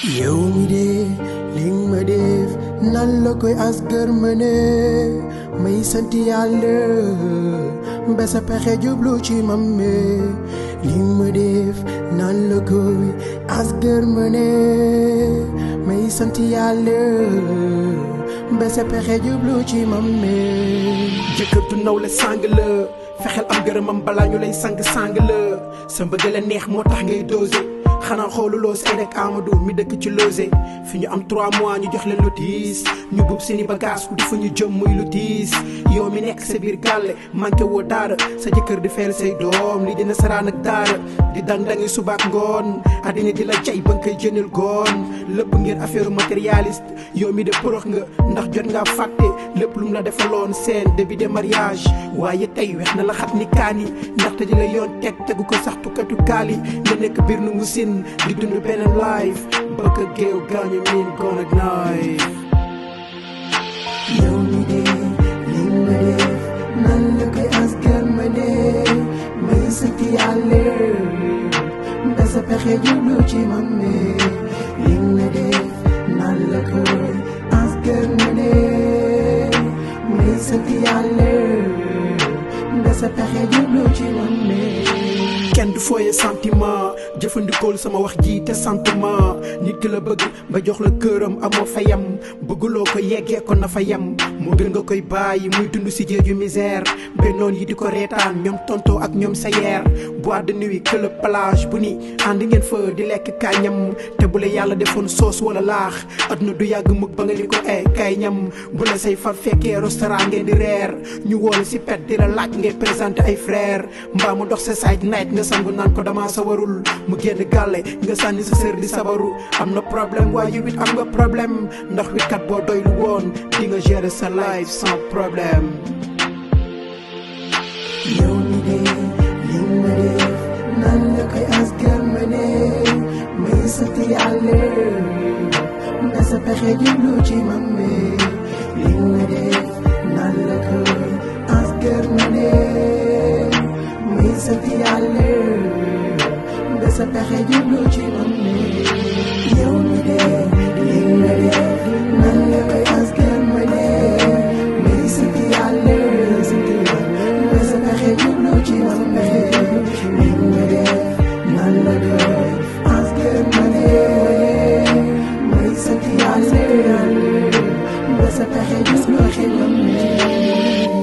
yow mi de li ma def nan la koy asgar mëne may sant yàlla ba sa pexe jublu ci mam me li ma def nan la koy asgar mëne may sant yàlla ba sa pexe jublu ci mam me jëkkër du naw la sang la fexeel am gërëmam balaa ñu lay sang la sa mbëgg la neex moo tax ngay dosé xanaa xooluloo Sey rek Amadou mi dëkk ci losé fi ñu am 3 mois ñu jox leen notice ñu buub seeni bagage ku di fa ñu jëm muy lu diis yow mi nekk sa biir gàlle manqué woo daara sa jëkkër di feel say doom li dina saraan ak daara di dang-dangi subaak ngoon addina di la jay ba nga koy jënal goon lépp ngir affaire matérialiste yow mi de porox nga ndax jot ngaa fàtte lépp lu mu la defaloon seen début de mariage waaye tey wex na la xat ni kaani ndaxte di la yoon tegu ko sax tukkatu kaali nga nekk biir nu ngu sin di dund beneen life bëgg a géew gaañu miin goon ak naay yow mi de li ma def nan la koy asgar mëne may sant yàlla ba sa pexe jublu ci mam me li ma def nan la koy asgar mëne may sant yàlla ba sa pexe jublu ci mam me kenn du fooye sentiment jëfandikool sama wax ji te sentiment nit ki la bëgg ba jox la këram amoo fa yem bëgguloo ko yeggee ko na fa yem moo gën nga koy bàyyi muy dund si géeju misère bennoon yi di ko reetaan ñoom tonto ak ñoom sa yeer boîte de nuit club plage bu ni ànd ngeen fa di lekk kañam te bu la yàlla defoon soos wala laax aduna du yàgg mukk ba nga ni ko kay ñam bu la say far fekkee restaurant ngeen di reer ñu woolu si pet di la laaj ngay présenté ay frère mbaa mu dox sa side night nga sangu naan ko dama sawarul mu génn gàlle nga sànni sa sër di sabaru am na problème waaye wit am nga problème ndax wit kat boo doylu woon di nga gérer sa life sans problème yow mi de li ma def nan la koy asgar mëne may sant yàlla ba sa pexe jublu ci mam me li ma def nan la koy asgar mëne may sant yàlla ba sa pexe jublu ci mam me yow mi de li ma def nan la koy asgar mëne may sant yàlla ba sa pexe jublu ci mam me li ma def nan la koy asgar mëne may sant yàlla ba sa pexe jublu ci mam me